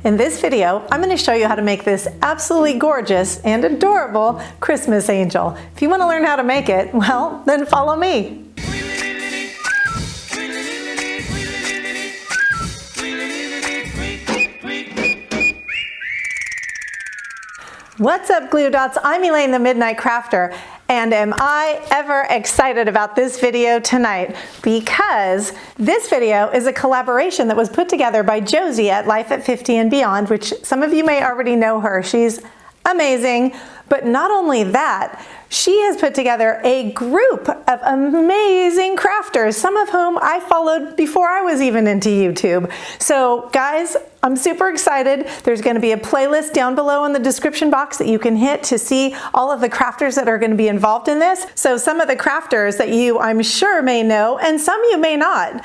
In this video, I'm going to show you how to make this absolutely gorgeous and adorable Christmas angel. If you want to learn how to make it, well, then follow me. What's up, Glue Dots? I'm Elaine, the Midnight Crafter, and am I ever excited about this video tonight, because this video is a collaboration that was put together by Josie at Life at 50 and Beyond, which some of you may already know her. She's amazing, but not only that, she has put together a group of amazing crafters, some of whom I followed before I was even into YouTube. So guys, I'm super excited. There's going to be a playlist down below in the description box that you can hit to see all of the crafters that are going to be involved in this. So some of the crafters that you, I'm sure, may know, and some you may not.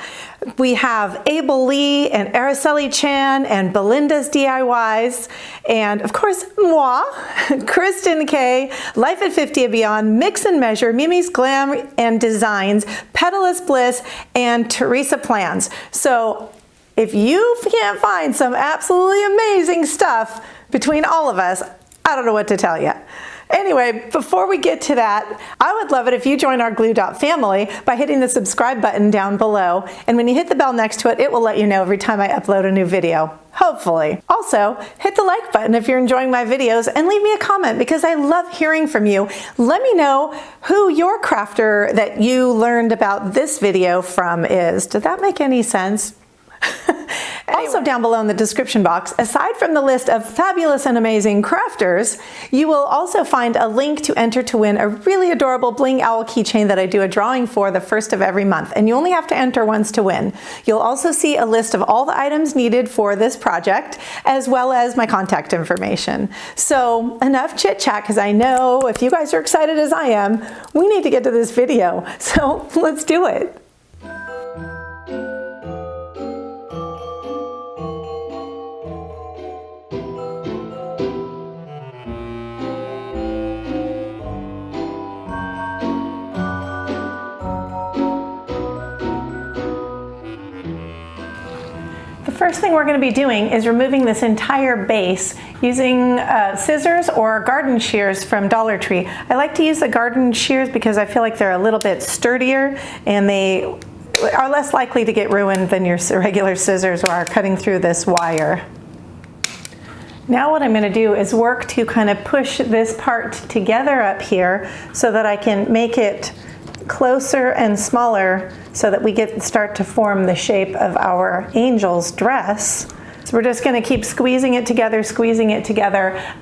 We have Abel Lee and Araceli Chan and Belinda's DIYs, and of course, moi, Kristen K, Life at 50 and Beyond, Mix and Measure, Mimi's Glam and Designs, Petalous Bliss, and Teresa Plans. So if you can't find some absolutely amazing stuff between all of us, I don't know what to tell you. Anyway, before we get to that, I would love it if you join our Glue Dot family by hitting the subscribe button down below. And when you hit the bell next to it, it will let you know every time I upload a new video. Hopefully. Also, hit the like button if you're enjoying my videos and leave me a comment, because I love hearing from you. Let me know who your crafter that you learned about this video from is. Did that make any sense? Anyway. Also down below in the description box, aside from the list of fabulous and amazing crafters, you will also find a link to enter to win a really adorable bling owl keychain that I do a drawing for the first of every month, and you only have to enter once to win. You'll also see a list of all the items needed for this project, as well as my contact information. So enough chit chat, because I know if you guys are excited as I am, we need to get to this video. So let's do it. First thing we're going to be doing is removing this entire base using scissors or garden shears from Dollar Tree. I like to use the garden shears because I feel like they're a little bit sturdier and they are less likely to get ruined than your regular scissors are cutting through this wire. Now what I'm going to do is work to kind of push this part together up here so that I can make it closer and smaller so that we start to form the shape of our angel's dress. So we're just going to keep squeezing it together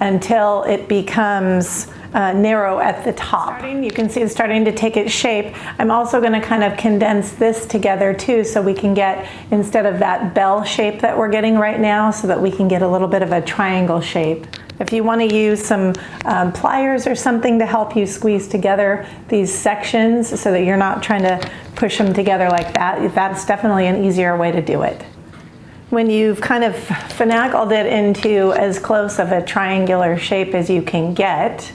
until it becomes narrow at the top. You can see it's starting to take its shape. I'm also going to kind of condense this together too, so we can get, instead of that bell shape that we're getting right now, so that we can get a little bit of a triangle shape. If you want to use some pliers or something to help you squeeze together these sections so that you're not trying to push them together like that, that's definitely an easier way to do it. When you've kind of finagled it into as close of a triangular shape as you can get,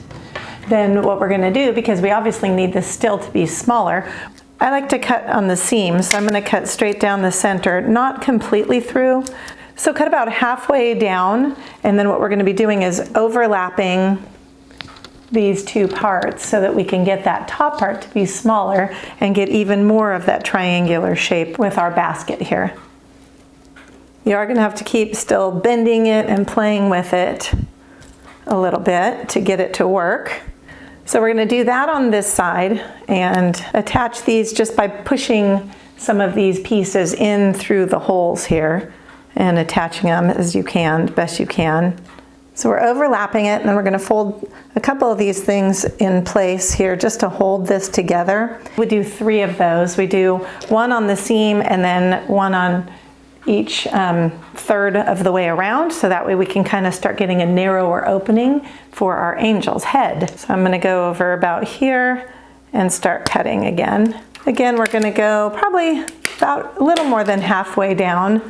then what we're going to do, because we obviously need this still to be smaller, I like to cut on the seams, so I'm going to cut straight down the center, not completely through. So cut about halfway down, and then what we're going to be doing is overlapping these two parts so that we can get that top part to be smaller and get even more of that triangular shape with our basket here. You are going to have to keep still bending it and playing with it a little bit to get it to work. So we're going to do that on this side and attach these just by pushing some of these pieces in through the holes here and attaching them as you can, best you can. So we're overlapping it, and then we're going to fold a couple of these things in place here just to hold this together. We do 3 of those. We do one on the seam and then one on each third of the way around, so that way we can kind of start getting a narrower opening for our angel's head. So I'm going to go over about here and start cutting again. Again, we're going to go probably about a little more than halfway down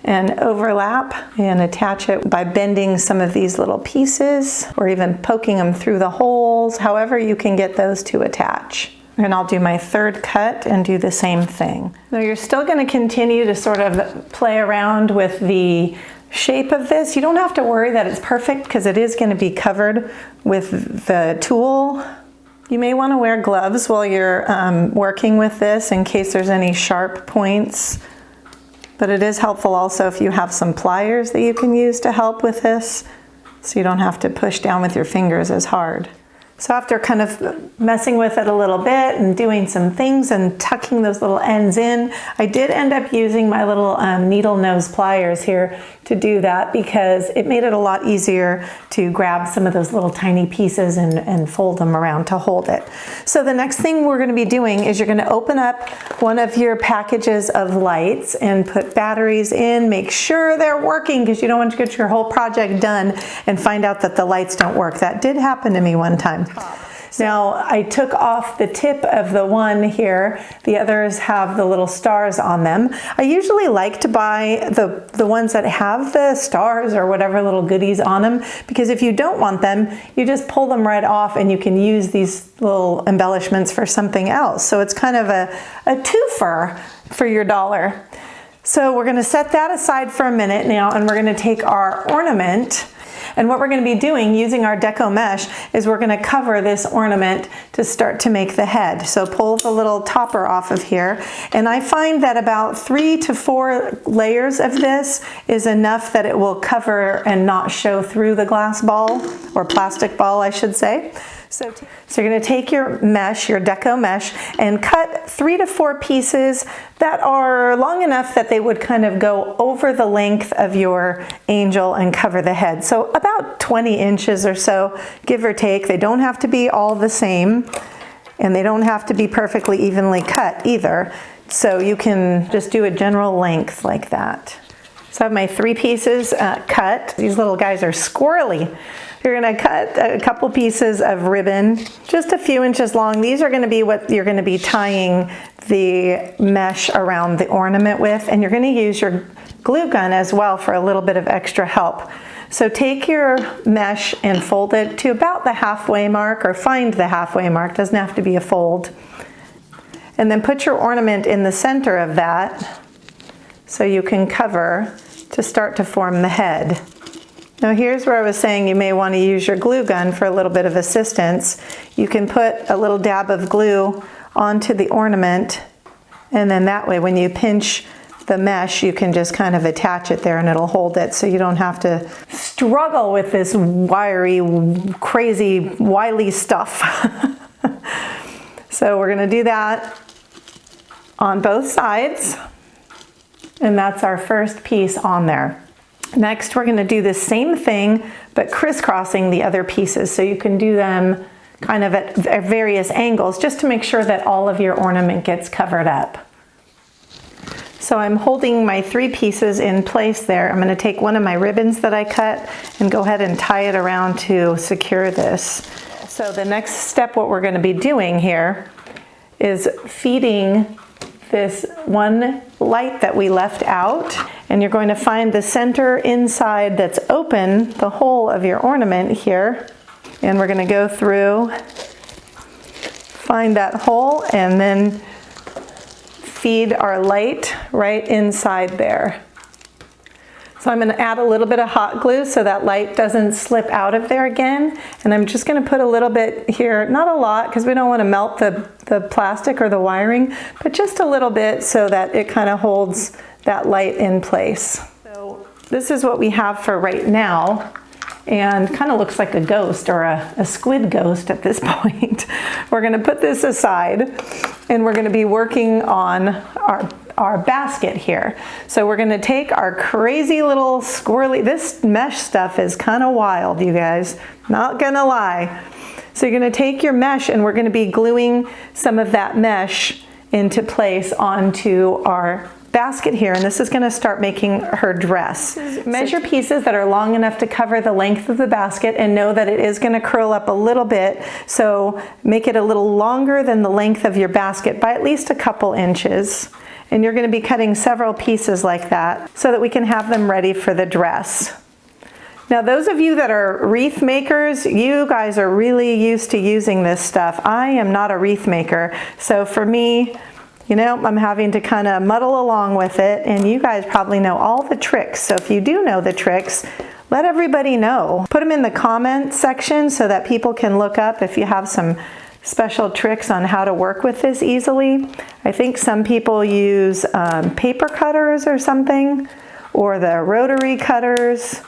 and overlap and attach it by bending some of these little pieces or even poking them through the holes, however you can get those to attach. And I'll do my third cut and do the same thing. Now you're still going to continue to sort of play around with the shape of this. You don't have to worry that it's perfect because it is going to be covered with the tool. You may want to wear gloves while you're working with this in case there's any sharp points. But it is helpful also if you have some pliers that you can use to help with this, so you don't have to push down with your fingers as hard. So after kind of messing with it a little bit and doing some things and tucking those little ends in, I did end up using my little needle nose pliers here to do that because it made it a lot easier to grab some of those little tiny pieces and fold them around to hold it. So the next thing we're going to be doing is you're going to open up one of your packages of lights and put batteries in. Make sure they're working because you don't want to get your whole project done and find out that the lights don't work. That did happen to me one time. Now I took off the tip of the one here. The others have the little stars on them. I usually like to buy the ones that have the stars or whatever little goodies on them, because if you don't want them, you just pull them right off and you can use these little embellishments for something else. So it's kind of a twofer for your dollar. So we're going to set that aside for a minute now, and we're going to take our ornament. And what we're going to be doing using our Deco Mesh is we're going to cover this ornament to start to make the head. So pull the little topper off of here. And I find that about 3 to 4 layers of this is enough that it will cover and not show through the glass ball, or plastic ball, I should say. So you're going to take your mesh, your Deco Mesh, and cut 3 to 4 pieces that are long enough that they would kind of go over the length of your angel and cover the head. So about 20 inches or so, give or take. They don't have to be all the same, and they don't have to be perfectly evenly cut either. So you can just do a general length like that. So I have my 3 pieces cut. These little guys are squirrely. You're going to cut a couple pieces of ribbon, just a few inches long. These are going to be what you're going to be tying the mesh around the ornament with, and you're going to use your glue gun as well for a little bit of extra help. So take your mesh and fold it to about the halfway mark, or find the halfway mark, doesn't have to be a fold. And then put your ornament in the center of that so you can cover to start to form the head. Now here's where I was saying you may want to use your glue gun for a little bit of assistance. You can put a little dab of glue onto the ornament, and then that way when you pinch the mesh you can just kind of attach it there and it'll hold it, so you don't have to struggle with this wiry, crazy, wily stuff. So we're going to do that on both sides, and that's our first piece on there. Next, we're going to do the same thing, but crisscrossing the other pieces. So you can do them kind of at various angles, just to make sure that all of your ornament gets covered up. So I'm holding my 3 pieces in place there. I'm going to take one of my ribbons that I cut and go ahead and tie it around to secure this. So the next step, what we're going to be doing here is feeding this one light that we left out, and you're going to find the center inside that's open, the hole of your ornament here, and we're going to go through, find that hole, and then feed our light right inside there. So I'm going to add a little bit of hot glue so that light doesn't slip out of there again. And I'm just going to put a little bit here, not a lot because we don't want to melt the plastic or the wiring, but just a little bit so that it kind of holds that light in place. So this is what we have for right now, and kind of looks like a ghost, or a squid ghost at this point. We're going to put this aside, and we're going to be working on our basket here. So we're going to take our crazy little squirrely, this mesh stuff is kind of wild, you guys, not gonna lie. So you're going to take your mesh, and we're going to be gluing some of that mesh into place onto our basket here, and this is going to start making her dress. Measure pieces that are long enough to cover the length of the basket, and know that it is going to curl up a little bit, so make it a little longer than the length of your basket by at least a couple inches. And you're going to be cutting several pieces like that so that we can have them ready for the dress. Now those of you that are wreath makers, you guys are really used to using this stuff. I am not a wreath maker, so for me, You know, I'm having to kind of muddle along with it, and you guys probably know all the tricks. So if you do know the tricks, let everybody know. Put them in the comments section so that people can look up if you have some special tricks on how to work with this easily. I think some people use paper cutters or something, or the rotary cutters.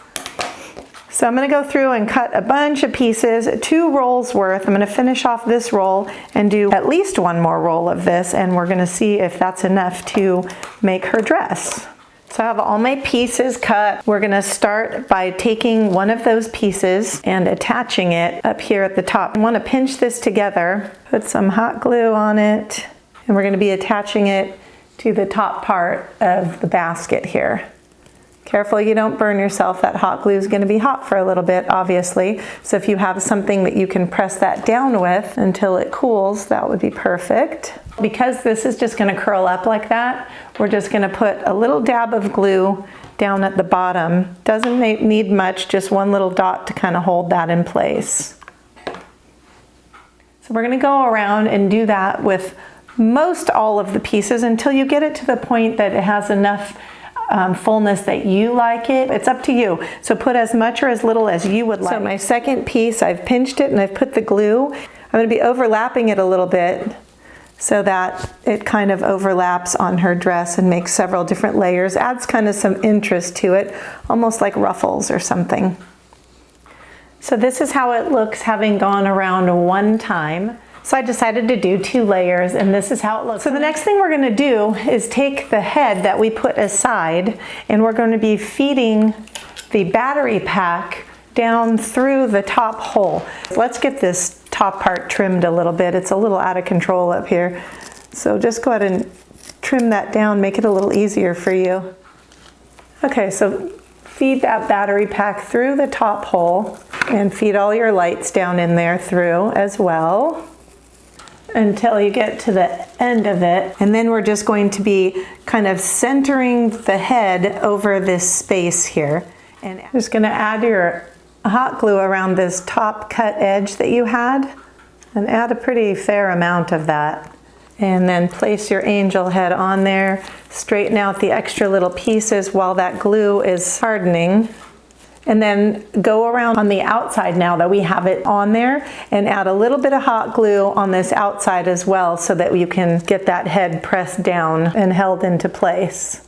So I'm going to go through and cut a bunch of pieces, 2 rolls worth. I'm going to finish off this roll and do at least 1 more roll of this, and we're going to see if that's enough to make her dress. So I have all my pieces cut. We're going to start by taking one of those pieces and attaching it up here at the top. I want to pinch this together, put some hot glue on it, and we're going to be attaching it to the top part of the basket here. Careful you don't burn yourself. That hot glue is going to be hot for a little bit, obviously. So if you have something that you can press that down with until it cools, that would be perfect. Because this is just going to curl up like that, we're just going to put a little dab of glue down at the bottom. Doesn't need much, just 1 little dot to kind of hold that in place. So we're going to go around and do that with most all of the pieces until you get it to the point that it has enough fullness that you like it. It's up to you. So put as much or as little as you would like. So my second piece, I've pinched it and I've put the glue. I'm going to be overlapping it a little bit so that it kind of overlaps on her dress and makes several different layers. Adds kind of some interest to it, almost like ruffles or something. So this is how it looks having gone around 1 time. So I decided to do 2 layers, and this is how it looks. So the next thing we're going to do is take the head that we put aside, and we're going to be feeding the battery pack down through the top hole. Let's get this top part trimmed a little bit. It's a little out of control up here. So just go ahead and trim that down, make it a little easier for you. Okay, so feed that battery pack through the top hole and feed all your lights down in there through as well, until you get to the end of it. And then we're just going to be kind of centering the head over this space here. And just going to add your hot glue around this top cut edge that you had, and add a pretty fair amount of that. And then place your angel head on there, straighten out the extra little pieces while that glue is hardening. And then go around on the outside now that we have it on there, and add a little bit of hot glue on this outside as well so that you can get that head pressed down and held into place.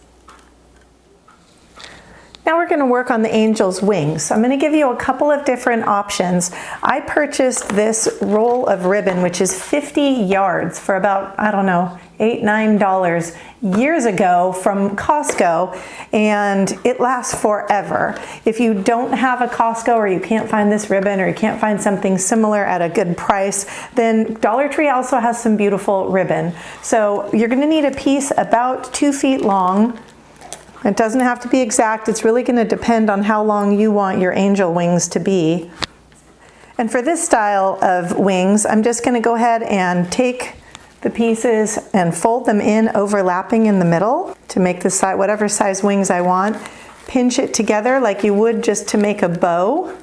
Now we're going to work on the angel's wings. So I'm going to give you a couple of different options. I purchased this roll of ribbon, which is 50 yards for about, I don't know, $8, $9 years ago from Costco, and it lasts forever. If you don't have a Costco, or you can't find this ribbon, or you can't find something similar at a good price, then Dollar Tree also has some beautiful ribbon. So you're going to need a piece about 2 feet long. It doesn't have to be exact. It's really going to depend on how long you want your angel wings to be. And for this style of wings, I'm just going to go ahead and take the pieces and fold them in, overlapping in the middle to make the size, whatever size wings I want. Pinch it together like you would just to make a bow,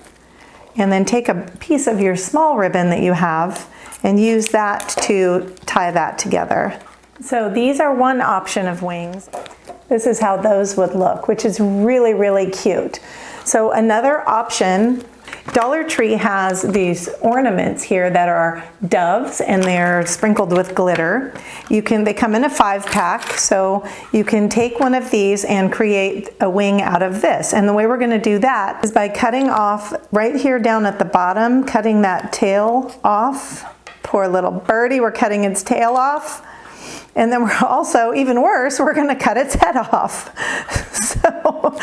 and then take a piece of your small ribbon that you have and use that to tie that together. So these are one option of wings. This is how those would look, which is really, really cute. So another option, Dollar Tree has these ornaments here that are doves, and they're sprinkled with glitter. They come in a 5-pack, so you can take one of these and create a wing out of this. And the way we're going to do that is by cutting off right here down at the bottom, cutting that tail off. Poor little birdie, we're cutting its tail off. And then we're also, even worse, we're going to cut its head off. So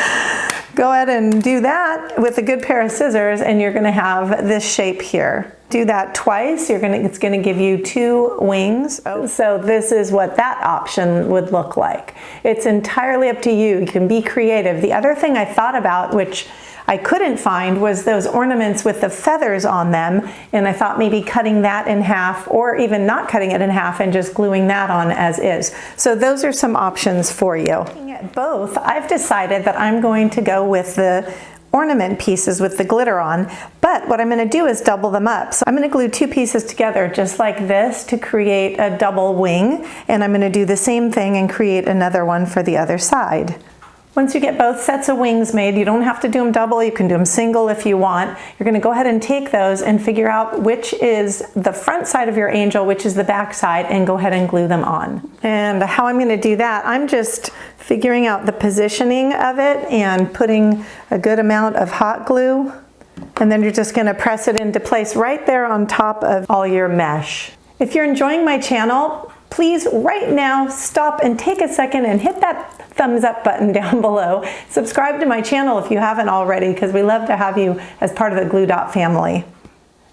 go ahead and do that with a good pair of scissors, and you're going to have this shape here. Do that twice. It's going to give you 2 wings. So this is what that option would look like. It's entirely up to you. You can be creative. The other thing I thought about, which I couldn't find, was those ornaments with the feathers on them, and I thought maybe cutting that in half, or even not cutting it in half and just gluing that on as is. So those are some options for you. Looking at both, I've decided that I'm going to go with the ornament pieces with the glitter on, but what I'm going to do is double them up. So I'm going to glue two pieces together just like this to create a double wing, and I'm going to do the same thing and create another one for the other side. Once you get both sets of wings made, you don't have to do them double, you can do them single if you want. You're going to go ahead and take those and figure out which is the front side of your angel, which is the back side, and go ahead and glue them on. And how I'm going to do that, I'm just figuring out the positioning of it and putting a good amount of hot glue, and then you're just going to press it into place right there on top of all your mesh. If you're enjoying my channel, please right now stop and take a second and hit that thumbs up button down below. Subscribe to my channel if you haven't already, because we love to have you as part of the Glue Dot family.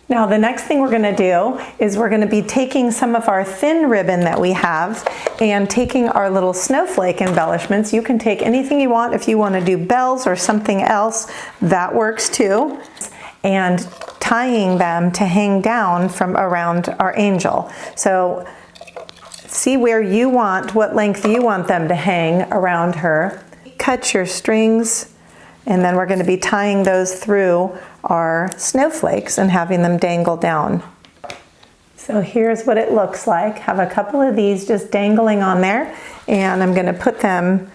Now the next thing we're going to do is we're going to be taking some of our thin ribbon that we have and taking our little snowflake embellishments. You can take anything you want. If you want to do bells or something else, that works too. And tying them to hang down from around our angel. So see where you want, what length you want them to hang around her. Cut your strings, and then we're going to be tying those through our snowflakes and having them dangle down. So here's what it looks like. Have a couple of these just dangling on there, and I'm going to put them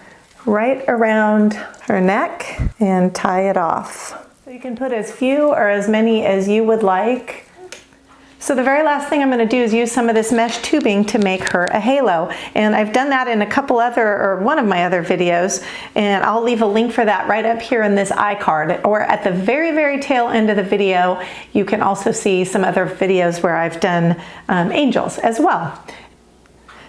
right around her neck and tie it off. So you can put as few or as many as you would like. So the very last thing I'm going to do is use some of this mesh tubing to make her a halo. And I've done that in a couple other, or one of my other videos, and I'll leave a link for that right up here in this iCard. Or at the very, very tail end of the video, you can also see some other videos where I've done angels as well.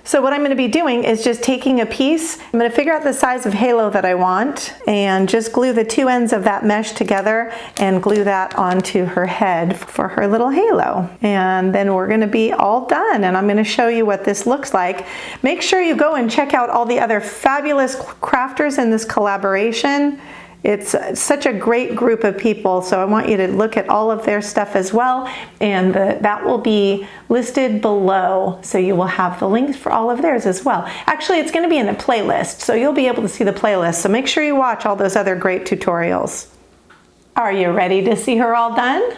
So what I'm going to be doing is just taking a piece, I'm going to figure out the size of halo that I want and just glue the two ends of that mesh together and glue that onto her head for her little halo. And then we're going to be all done, and I'm going to show you what this looks like. Make sure you go and check out all the other fabulous crafters in this collaboration. It's such a great group of people, so I want you to look at all of their stuff as well, and that will be listed below, so you will have the links for all of theirs as well. Actually, it's going to be in a playlist, so you'll be able to see the playlist, so make sure you watch all those other great tutorials. Are you ready to see her all done?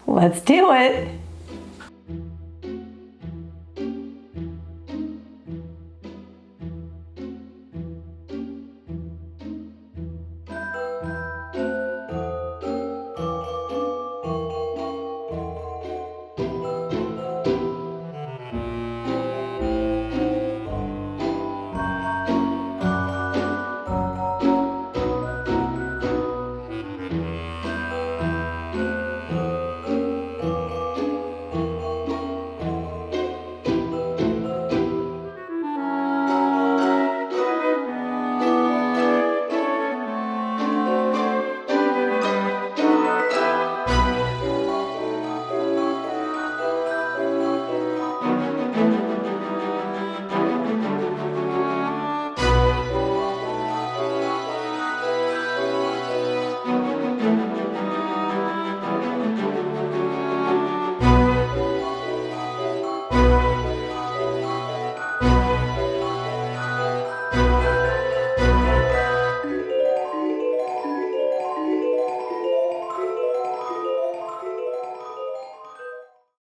Let's do it!